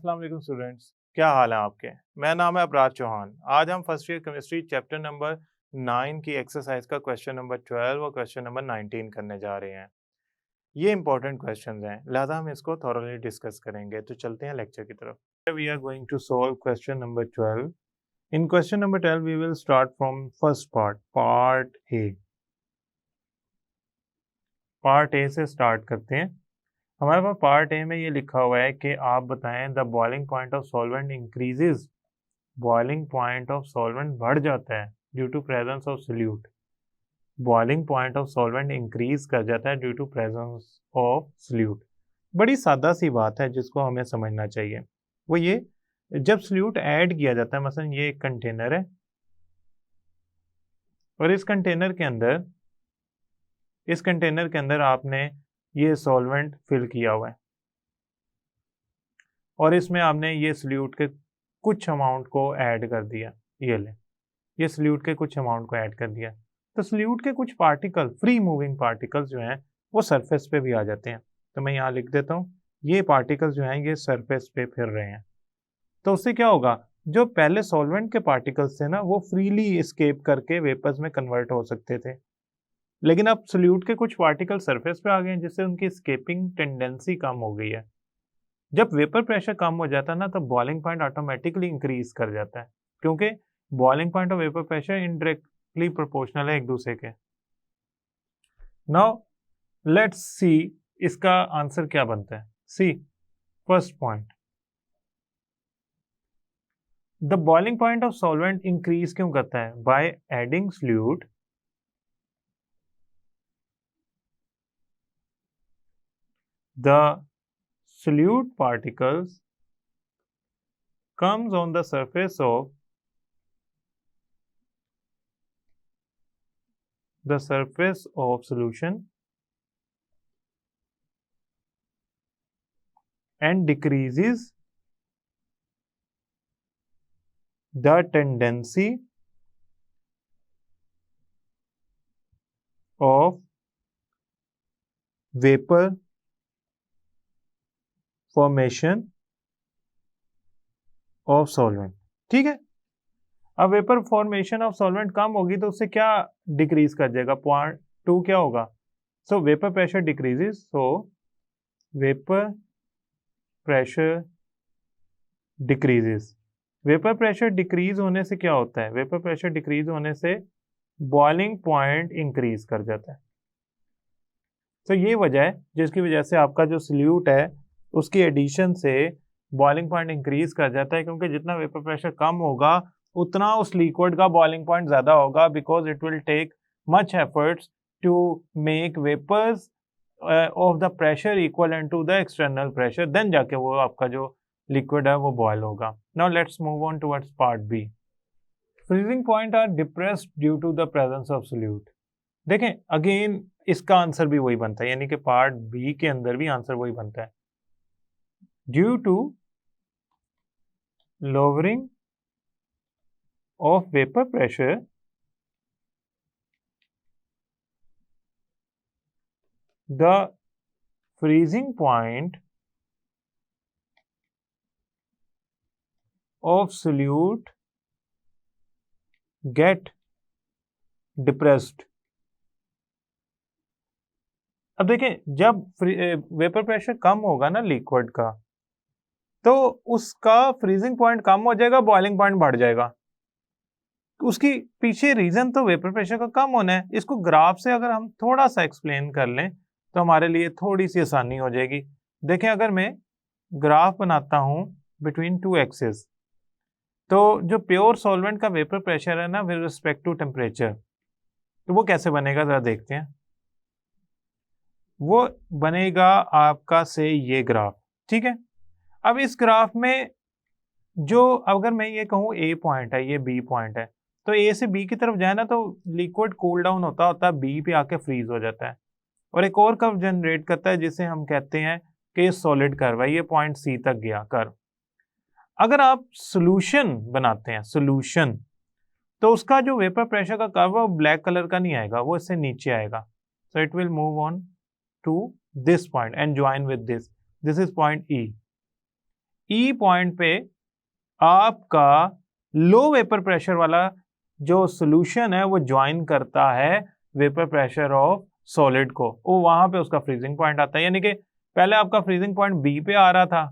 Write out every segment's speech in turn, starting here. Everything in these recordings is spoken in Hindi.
अस्सलाम वालेकुम स्टूडेंट्स, क्या हाल है आपके। मेरा नाम है अपराज चौहान। आज हम first year chemistry chapter number 9 की एक्सरसाइज का क्वेश्चन नंबर 12 और क्वेश्चन नंबर 19 करने जा रहे हैं। ये इंपॉर्टेंट क्वेश्चंस हैं, लिहाजा हम इसको थॉरोली डिस्कस करेंगे। तो चलते हैं लेक्चर की तरफ। We are going to solve question number 12। In question number 12 we will start from first part A. Part A से स्टार्ट करते हैं। हमारे पास पार्ट ए में ये लिखा हुआ है कि आप बताएं the boiling point of solvent increases. Boiling point of solvent बढ़ जाता है due to presence of solute. Boiling point of solvent increase कर जाता है due to presence of solute. बड़ी सादा सी बात है जिसको हमें समझना चाहिए। वो ये, जब सोल्यूट ऐड किया जाता है, मसलन ये एक कंटेनर है और इस कंटेनर के अंदर आपने ये सॉल्वेंट फिल किया हुआ है और इसमें आपने ये सोल्यूट के कुछ अमाउंट को ऐड कर दिया। ये सोल्यूट के कुछ अमाउंट को ऐड कर दिया, तो सोल्यूट के कुछ पार्टिकल, फ्री मूविंग पार्टिकल्स जो हैं, वो सरफेस पे भी आ जाते हैं। तो मैं यहाँ लिख देता हूँ, ये पार्टिकल्स जो हैं ये सरफेस पे फिर रहे हैं। तो उससे क्या होगा, जो पहले सॉल्वेंट के पार्टिकल्स थे ना, वो फ्रीली एस्केप करके वेपर्स में कन्वर्ट हो सकते थे, लेकिन अब सोल्यूट के कुछ पार्टिकल सरफेस पे आ गए हैं जिससे उनकी एस्केपिंग टेंडेंसी कम हो गई है। जब वेपर प्रेशर कम हो जाता है ना, तो बॉइलिंग पॉइंट ऑटोमेटिकली इंक्रीज कर जाता है, क्योंकि बॉइलिंग पॉइंट और वेपर प्रेशर इनडायरेक्टली प्रोपोर्शनल है एक दूसरे के। नाउ लेट्स सी इसका आंसर क्या बनता है। C first point, the boiling point of solvent increase क्यों करता है? By adding solute the solute particles comes on the surface of solution and decreases the tendency of vapor formation of solvent. ठीक है, अब वेपर फॉर्मेशन ऑफ सॉल्वेंट कम होगी तो उससे क्या डिक्रीज कर जाएगा? पॉइंट 2 क्या होगा? सो वेपर प्रेशर डिक्रीजेस, सो vapour pressure decreases. Vapour pressure decrease होने से क्या होता है? वेपर प्रेशर डिक्रीज होने से बॉइलिंग पॉइंट इंक्रीज कर जाता है। तो ये वजह है जिसकी वजह से आपका जो सोल्यूट है उसकी एडिशन से बॉइलिंग पॉइंट इंक्रीज कर जाता है, क्योंकि जितना वेपर प्रेशर कम होगा उतना उस लिक्विड का बॉइलिंग पॉइंट ज्यादा होगा, because it will take much efforts to make vapours of the pressure equal to the external pressure, then जाके वो आपका जो लिक्विड है वो बॉयल होगा। Now let's move on towards part B. Freezing point are depressed due to the presence of solute. देखें, अगेन इसका आंसर भी वही बनता है, यानी कि पार्ट बी के अंदर भी आंसर वही बनता है। Due to lowering of vapor pressure, the freezing point of solute get depressed। अब देखें, जब वेपर प्रेशर कम होगा ना लिक्विड का, तो उसका फ्रीजिंग पॉइंट कम हो जाएगा, बॉइलिंग पॉइंट बढ़ जाएगा। उसकी पीछे रीजन तो वेपर प्रेशर का कम होना है। इसको ग्राफ से अगर हम थोड़ा सा एक्सप्लेन कर लें तो हमारे लिए थोड़ी सी आसानी हो जाएगी। देखें, अगर मैं ग्राफ बनाता हूं बिटवीन टू एक्सिस, तो जो प्योर सॉल्वेंट का वेपर प्रेशर है ना विद रिस्पेक्ट टू टेम्परेचर, तो वो कैसे बनेगा जरा देखते हैं। वो बनेगा आपका से ये ग्राफ। ठीक है, अब इस ग्राफ में जो, अगर मैं ये कहूँ ए पॉइंट है, ये बी पॉइंट है, तो ए से बी की तरफ जाए ना तो लिक्विड कूल डाउन होता होता है बी पे आके फ्रीज हो जाता है और एक और कर्व जनरेट करता है जिसे हम कहते हैं कि सॉलिड कर्व है, ये पॉइंट सी तक गया कर्व। अगर आप सोल्यूशन बनाते हैं, सोल्यूशन, तो उसका जो वेपर प्रेशर का कर्व है वो ब्लैक कलर का नहीं आएगा, वो इससे नीचे आएगा। So it will move on to this point and join with this is point E. E point पे आपका लो वेपर प्रेशर वाला जो सॉल्यूशन है वो ज्वाइन करता है वेपर प्रेशर ऑफ सॉलिड को, वो वहां पे उसका फ्रीजिंग पॉइंट आता है। यानी कि पहले आपका फ्रीजिंग पॉइंट बी पे आ रहा था,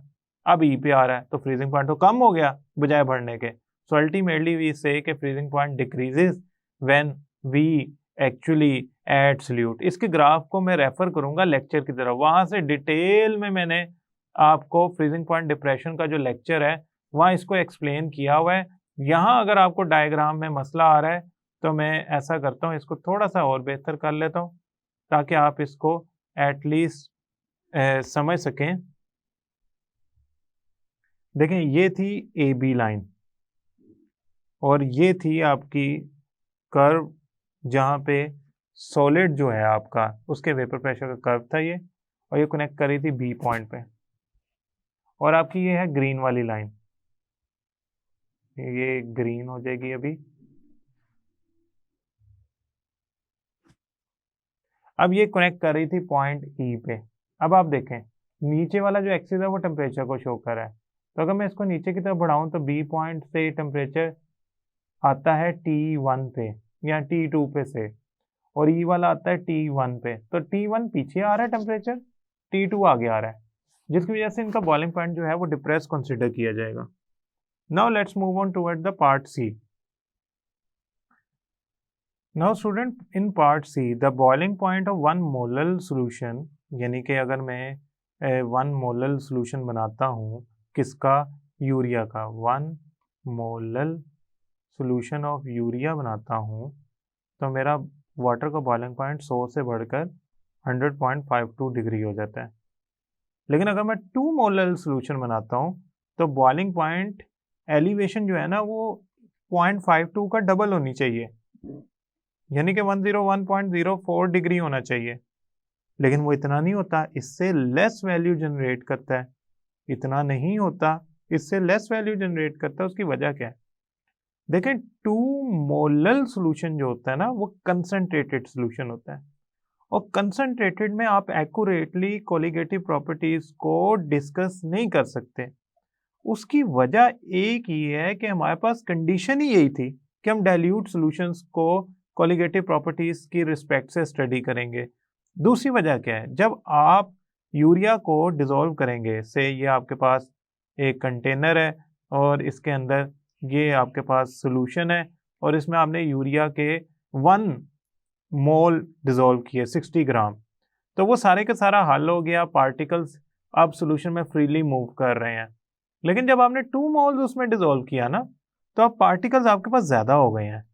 अब ई पे आ रहा है, तो फ्रीजिंग पॉइंट तो कम हो गया बजाय बढ़ने के। सो अल्टीमेटली वी से कि freezing point decreases when we actually add solute. इसके ग्राफ को मैं रेफर करूंगा लेक्चर की तरफ, वहां से डिटेल में मैंने आपको फ्रीजिंग पॉइंट डिप्रेशन का जो लेक्चर है वहां इसको एक्सप्लेन किया हुआ है। यहाँ अगर आपको डायग्राम में मसला आ रहा है तो मैं ऐसा करता हूँ, इसको थोड़ा सा और बेहतर कर लेता हूँ ताकि आप इसको एटलीस्ट समझ सकें। देखें, ये थी ए बी लाइन और ये थी आपकी कर्व जहाँ पे सॉलिड जो है आपका उसके वेपर प्रेशर का कर्व था ये, और ये कनेक्ट करी थी बी पॉइंट पे। और आपकी ये है ग्रीन वाली लाइन, ये ग्रीन हो जाएगी अभी। अब ये कनेक्ट कर रही थी पॉइंट ई पे। अब आप देखें नीचे वाला जो एक्सिस है वो टेम्परेचर को शो कर रहा है, तो अगर मैं इसको नीचे की तरफ बढ़ाऊं तो बी पॉइंट से टेम्परेचर आता है T1 पे या T2 पे से, और ई वाला आता है T1 पे। तो T1 पीछे आ रहा है टेम्परेचर, T2 आगे आ रहा है, जिसकी वजह से इनका बॉइलिंग पॉइंट जो है वो डिप्रेस कंसिडर किया जाएगा। Now let's move on toward the part C. Now student, in part C the boiling point of one molal solution, यानी कि अगर मैं वन मोलल सोल्यूशन बनाता हूँ किसका, यूरिया का, one molal solution of urea बनाता हूँ, तो मेरा वाटर का बॉइलिंग पॉइंट 100 से बढ़कर 100.52 डिग्री हो जाता है। लेकिन अगर मैं 2 मोलल सोल्यूशन बनाता हूँ तो बॉइलिंग पॉइंट एलिवेशन जो है ना वो 0.52 का डबल होनी चाहिए, यानी कि 101.04 डिग्री होना चाहिए। लेकिन वो इतना नहीं होता, इससे लेस वैल्यू जनरेट करता है। इतना नहीं होता, इससे लेस वैल्यू जनरेट करता है। उसकी वजह क्या है? देखें, 2 मोलल सोल्यूशन जो होता है ना वो कंसंट्रेटेड सोल्यूशन होता है, और कंसंट्रेटेड में आप एक्यूरेटली कोलिगेटिव प्रॉपर्टीज को डिस्कस नहीं कर सकते। उसकी वजह एक ही है कि हमारे पास कंडीशन ही यही थी कि हम डाइल्यूट सॉल्यूशंस को कोलिगेटिव प्रॉपर्टीज की रिस्पेक्ट से स्टडी करेंगे। दूसरी वजह क्या है, जब आप यूरिया को डिसॉल्व करेंगे, से ये आपके पास एक कंटेनर है और इसके अंदर ये आपके पास सॉल्यूशन है, और इसमें आपने यूरिया के 1 मोल डिसॉल्व किए 60 ग्राम, तो वो सारे का सारा हल हो गया, पार्टिकल्स अब सॉल्यूशन में फ्रीली मूव कर रहे हैं। लेकिन जब आपने 2 मोल्स उसमें डिसॉल्व किया ना, तो अब पार्टिकल्स आपके पास ज्यादा हो गए हैं।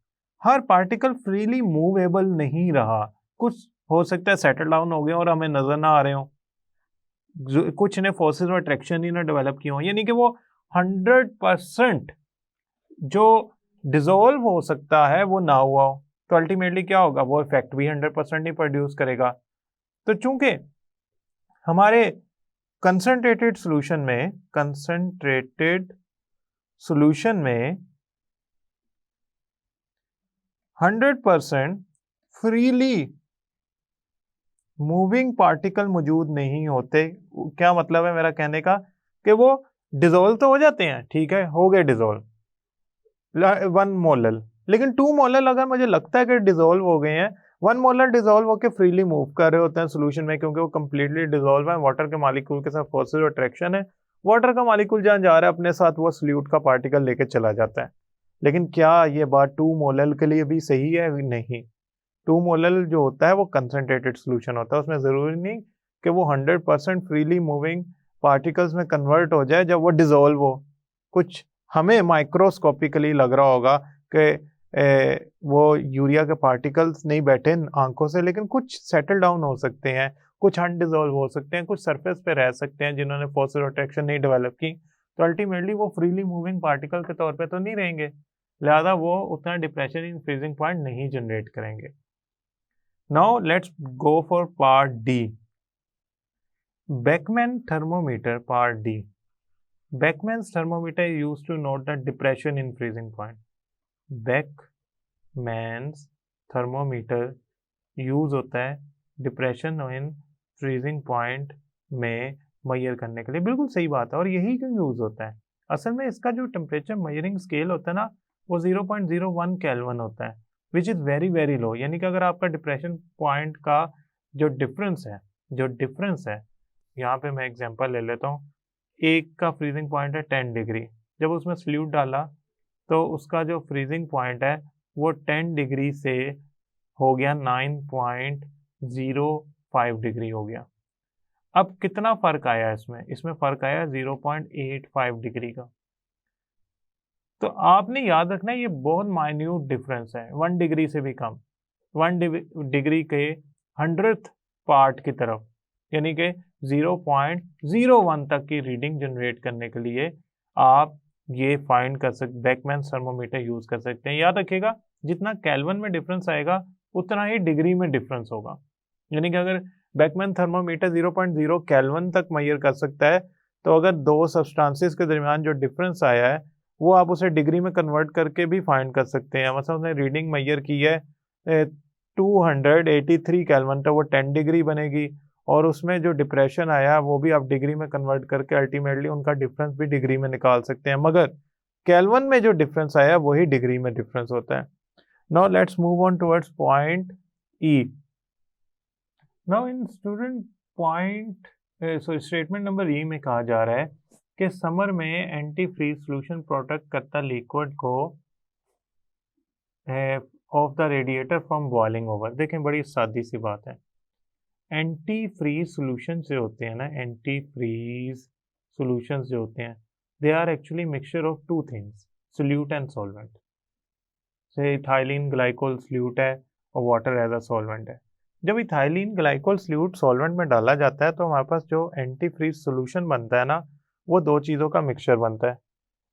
हर पार्टिकल फ्रीली मूवेबल नहीं रहा, कुछ हो सकता है सेटल डाउन हो गए और हमें नजर ना आ रहे हो, कुछ ने फोर्सेस और अट्रैक्शन ही ना डेवलप किए हो, यानी कि वो 100% जो डिसॉल्व हो सकता है वो ना हुआ हो, तो अल्टीमेटली क्या होगा, वो इफेक्ट भी 100% नहीं प्रोड्यूस करेगा। तो चूंकि हमारे कंसंट्रेटेड सॉल्यूशन में 100% फ्रीली मूविंग पार्टिकल मौजूद नहीं होते। क्या मतलब है मेरा कहने का, कि वो डिसॉल्व तो हो जाते हैं, ठीक है, हो गए डिसॉल्व 1 मोलल, लेकिन 2 मोलल अगर मुझे लगता है कि डिसॉल्व हो गए हैं, 1 मोलर डिसॉल्व होकर फ्रीली मूव कर रहे होते हैं सोल्यूशन में, क्योंकि वो कंप्लीटली डिसॉल्व है, वाटर के मॉलिक्यूल के साथ फोर्सेस और अट्रैक्शन है, वाटर का मॉलिक्यूल जहां जा रहा है अपने साथ वो सोल्यूट का पार्टिकल लेके चला जाता है। लेकिन क्या ये बात 2 मोलल के लिए भी सही है? नहीं। 2 मोलल जो होता है वो कंसंट्रेटेड सोल्यूशन होता है, उसमें जरूरी नहीं कि वो 100% फ्रीली मूविंग पार्टिकल्स में कन्वर्ट हो जाए जब वो डिसॉल्व हो। कुछ हमें माइक्रोस्कोपिकली लग रहा होगा कि वो यूरिया के पार्टिकल्स नहीं बैठे आंखों से, लेकिन कुछ सेटल डाउन हो सकते हैं, कुछ अनडिसॉल्व हो सकते हैं, कुछ सरफेस पे रह सकते हैं जिन्होंने फोर्स और अट्रैक्शन नहीं डेवलप की, तो अल्टीमेटली वो फ्रीली मूविंग पार्टिकल के तौर पे तो नहीं रहेंगे, लिहाजा वो उतना डिप्रेशन इन फ्रीजिंग पॉइंट नहीं जनरेट करेंगे। Now let's go for part D, Beckman thermometer, part D. Beckman's thermometer is used to note the depression in freezing point. Beckman's thermometer use होता है डिप्रेशन इन फ्रीजिंग पॉइंट में मेजर करने के लिए। बिल्कुल सही बात है और यही क्यों यूज होता है। असल में इसका जो टेम्परेचर मेजरिंग स्केल होता है ना वो 0.01 केल्विन होता है which is very very low. यानी कि अगर आपका डिप्रेशन पॉइंट का जो डिफरेंस है यहाँ पे मैं एग्जांपल ले लेता हूँ। एक का फ्रीजिंग पॉइंट है 10 डिग्री, जब उसमें सल्यूट डाला तो उसका जो फ्रीजिंग पॉइंट है वो 10 डिग्री से हो गया 9.05 डिग्री हो गया। अब कितना फर्क आया इसमें फ़र्क आया 0.85 डिग्री का। तो आपने याद रखना ये बहुत माइन्यूट डिफरेंस है, 1 डिग्री से भी कम, 1 डिग्री के 100th पार्ट की तरफ, यानी कि 0.01 तक की रीडिंग जनरेट करने के लिए आप ये फाइंड कर सकते, बेकमैन थर्मोमीटर यूज कर सकते हैं। याद रखिएगा जितना केल्विन में डिफरेंस आएगा उतना ही डिग्री में डिफरेंस होगा। यानी कि अगर बेकमैन थर्मोमीटर 0.0 केल्विन तक मेजर कर सकता है तो अगर दो सब्सटेंसेस के दरमियान जो डिफरेंस आया है वो आप उसे डिग्री में कन्वर्ट करके भी फाइंड कर सकते हैं। मतलब उसने रीडिंग मेजर की है 283 केल्विन, तो वो 10 डिग्री बनेगी और उसमें जो डिप्रेशन आया वो भी आप डिग्री में कन्वर्ट करके अल्टीमेटली उनका डिफरेंस भी डिग्री में निकाल सकते हैं। मगर केल्विन में जो डिफरेंस आया वही डिग्री में डिफरेंस होता है। Now let's move on towards point E. Now in student point statement number ई में कहा जा रहा है कि समर में एंटी फ्रीज सोल्यूशन प्रोटेक्ट करता लिक्विड को of the radiator from boiling over. देखें बड़ी सादी सी बात है, एंटी फ्रीज सोल्यूशन जो होते हैं ना, एंटी फ्रीज सोल्यूशन जो होते हैं they are actually mixture of two things, solute and solvent. Say ethylene glycol solute है और वाटर एज अ सॉल्वेंट है। जब इथाइलिन ग्लाइकोल सोल्यूट सॉल्वेंट में डाला जाता है तो हमारे पास जो एंटी फ्रीज सोल्यूशन बनता है ना वो दो चीज़ों का मिक्सचर बनता है।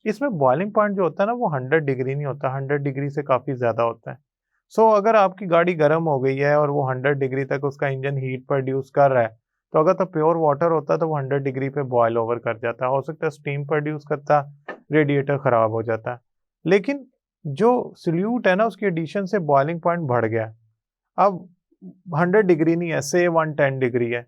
इसमें बॉइलिंग पॉइंट जो होता है ना वो 100 डिग्री नहीं होता, 100 डिग्री से काफ़ी ज़्यादा होता है। सो अगर आपकी गाड़ी गर्म हो गई है और वो 100 डिग्री तक उसका इंजन हीट प्रोड्यूस कर रहा है तो अगर तो प्योर वाटर होता तो वो 100 डिग्री पे बॉयल ओवर कर जाता, हो सकता है स्टीम प्रोड्यूस करता, रेडिएटर ख़राब हो जाता। लेकिन जो सोल्यूट है ना उसकी एडिशन से बॉइलिंग पॉइंट बढ़ गया, अब 100 डिग्री नहीं है, से 110 डिग्री है।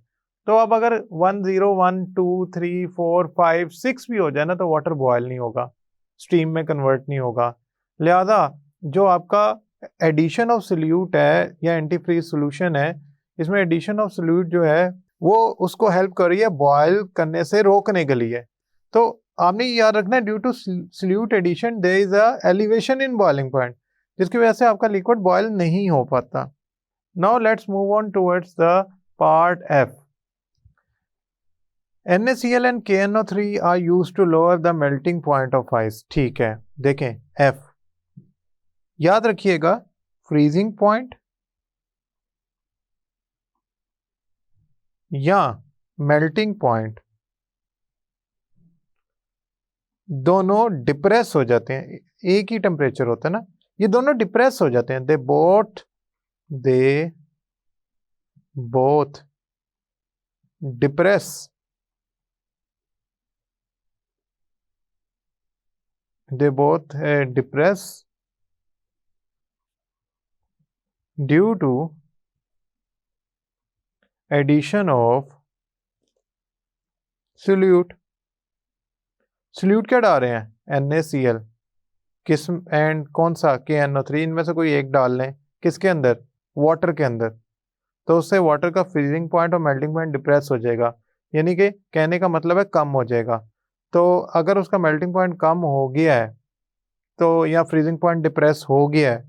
तो अब अगर 10 1 2 3 4 5 6 भी हो जाए ना तो वाटर बॉयल नहीं होगा, स्टीम में कन्वर्ट नहीं होगा। लिहाजा जो आपका एडिशन ऑफ सोल्यूट है या एंटी फ्रीज सोल्यूशन है, इसमें एडिशन ऑफ सोल्यूट जो है वो उसको हेल्प कर रही है बॉयल करने से रोकने के लिए। तो आपने याद रखना है due to solute addition there is a elevation in boiling point, जिसकी वजह से आपका लिक्विड बॉयल नहीं हो पाता। Now let's move on towards the part F. NaCl and KNO3 are used to lower the melting point of ice। ठीक है, देखें F, याद रखिएगा फ्रीजिंग पॉइंट या मेल्टिंग पॉइंट दोनों डिप्रेस हो जाते हैं, एक ही टेम्परेचर होता है ना, ये दोनों डिप्रेस हो जाते हैं। They both depress, they both depress due to addition of solute। Solute क्या डाल रहे हैं NaCl, किस एंड कौन सा KNO3, इनमें से कोई एक डाल लें, किसके अंदर, वाटर के अंदर, तो उससे वाटर का फ्रीजिंग पॉइंट और मेल्टिंग पॉइंट डिप्रेस हो जाएगा, यानी कि कहने का मतलब है कम हो जाएगा। तो अगर उसका मेल्टिंग पॉइंट कम हो गया है तो या फ्रीजिंग पॉइंट डिप्रेस हो गया है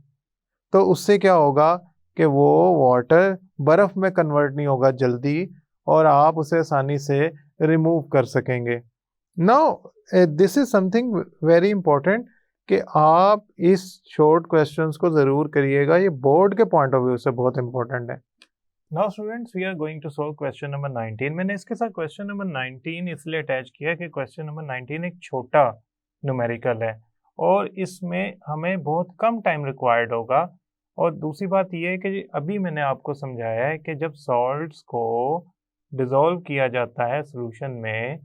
तो उससे क्या होगा कि वो वाटर बर्फ में कन्वर्ट नहीं होगा जल्दी और आप उसे आसानी से रिमूव कर सकेंगे। Now this is something very important कि आप इस शॉर्ट क्वेश्चंस को ज़रूर करिएगा, ये बोर्ड के पॉइंट ऑफ व्यू से बहुत इंपॉर्टेंट है। Now students we are going to solve question number 19। मैंने इसके साथ क्वेश्चन नंबर 19 इसलिए अटैच किया कि क्वेश्चन नंबर 19 एक छोटा न्यूमेरिकल है और इसमें हमें बहुत कम टाइम रिक्वायर्ड होगा। और दूसरी बात यह है कि अभी मैंने आपको समझाया है कि जब सॉल्ट्स को डिज़ोल्व किया जाता है सॉल्यूशन में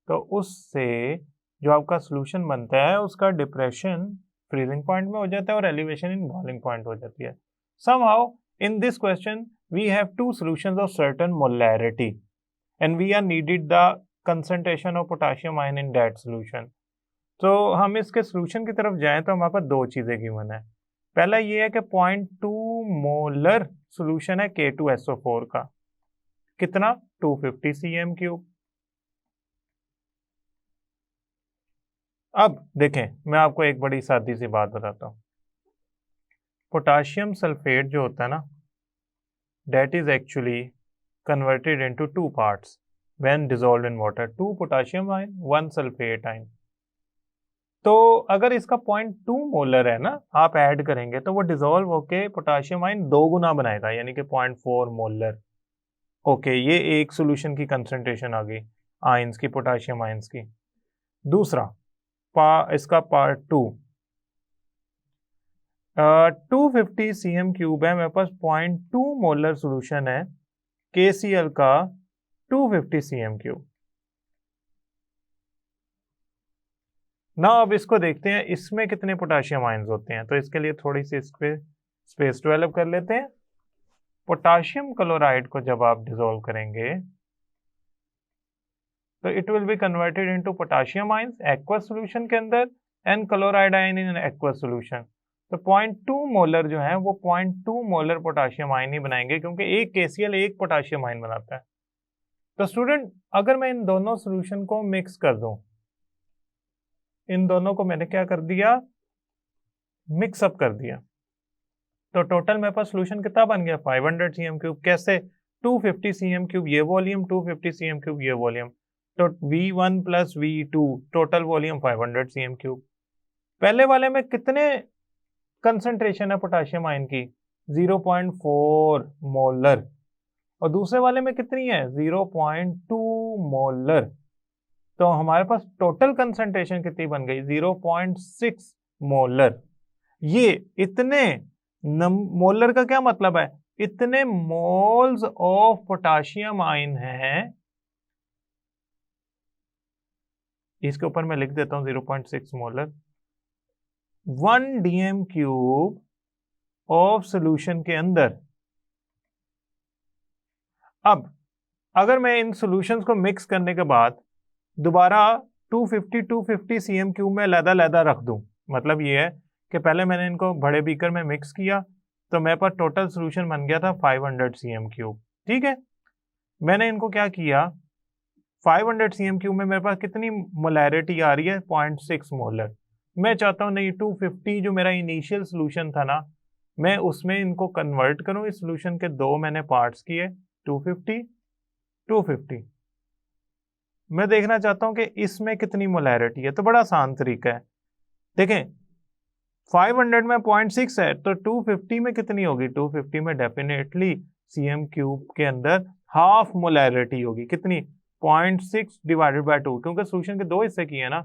तो उससे जो आपका सॉल्यूशन बनता है उसका डिप्रेशन फ्रीजिंग पॉइंट में हो जाता है और एलिवेशन इन बॉइलिंग पॉइंट हो जाती है। Somehow in this question we have two solutions of certain molarity and we are needed the concentration of potassium ion in that solution. तो हम इसके सॉल्यूशन की तरफ जाएं तो हमारे पास दो चीजें गिवन है। पहला ये है कि 0.2 मोलर सॉल्यूशन है K2SO4 का, कितना 250 cm3। अब देखें, मैं आपको एक बड़ी सादी सी बात बताता हूं। पोटाशियम सल्फेट जो होता है ना, that is actually converted into two parts when dissolved in water, 2 potassium ion 1 sulfate ion। तो अगर इसका 0.2 मोलर है ना, आप ऐड करेंगे तो वो डिसॉल्व होके पोटाशियम आयन 2 गुना बनाएगा, यानी कि 0.4 मोलर। ओके, ये एक सॉल्यूशन की कंसंट्रेशन आ गई आयंस की, पोटाशियम आयंस की। दूसरा इसका पार्ट 2, 250 cm3 है, मेरे पास 0.2 मोलर सॉल्यूशन है KCl का 250 cm3। ना अब इसको देखते हैं इसमें कितने पोटाशियम आयंस होते हैं। तो इसके लिए थोड़ी सी इस पे स्पेस डेवलप कर लेते हैं। पोटाशियम क्लोराइड को जब आप डिसॉल्व करेंगे तो it will be converted into potassium ions aqueous solution के अंदर and chloride ion in aqueous solution. तो 0.2 मोलर जो है वो 0.2 मोलर पोटाशियम आयन ही बनाएंगे, क्योंकि एक KCl एक पोटाशियम आयन बनाता है। तो स्टूडेंट, अगर मैं इन दोनों सॉल्यूशन को मिक्स कर दूं, इन दोनों को मैंने क्या कर दिया, मिक्सअप कर दिया, तो टोटल मेरे पास सॉल्यूशन कितना बन गया 500 cm3। कैसे? 250 cm3 ये वॉल्यूम, 250 cm3 ये वॉल्यूम, तो V1 plus V2 total volume 500 cm3। पहले वाले में कितने कंसंट्रेशन है पोटाशियम आयन की? 0.4 मोलर, और दूसरे वाले में कितनी है? 0.2 मोलर। तो हमारे पास टोटल कंसंट्रेशन कितनी बन गई? 0.6 मोलर। ये इतने मोलर का क्या मतलब है? इतने मोल्स ऑफ पोटाशियम आयन हैं। इसके ऊपर मैं लिख देता हूं 0.6 मोलर, 1 dm³ ऑफ सॉल्यूशन के अंदर। अब अगर मैं इन सॉल्यूशंस को मिक्स करने के बाद दोबारा 250 cm³ में लैदा रख दूं, मतलब ये है कि पहले मैंने इनको बड़े बीकर में मिक्स किया तो मेरे पास टोटल सॉल्यूशन बन गया था 500 cm³। ठीक है, मैंने इनको क्या किया, 500 cm³ में मेरे पास कितनी मोलैरिटी आ रही है? 0.6 मोलर। मैं चाहता हूं नहीं, 250 जो मेरा इनिशियल सॉल्यूशन था ना, मैं उसमें इनको कन्वर्ट करूं। इस सॉल्यूशन के दो मैंने पार्ट्स किए, 250। मैं देखना चाहता हूं कि इसमें कितनी मोलैरिटी है। तो बड़ा आसान तरीका है, देखें 500 में 0.6 है तो 250 में कितनी होगी? 250 में डेफिनेटली cm³ के अंदर हाफ मोलैरिटी होगी। कितनी? 0.6 डिवाइडेड बाय 2, क्योंकि सॉल्यूशन के दो हिस्से किए ना,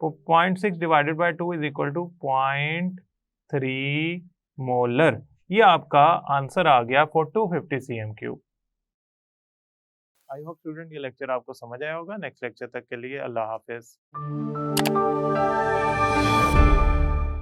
तो 0.6 divided by 2 is equal to 0.3 molar. ये आपका आंसर आ गया for 250 cm³। I hope student ये लेक्चर आपको समझ आया होगा। नेक्स्ट लेक्चर तक के लिए अल्लाह हाफिज।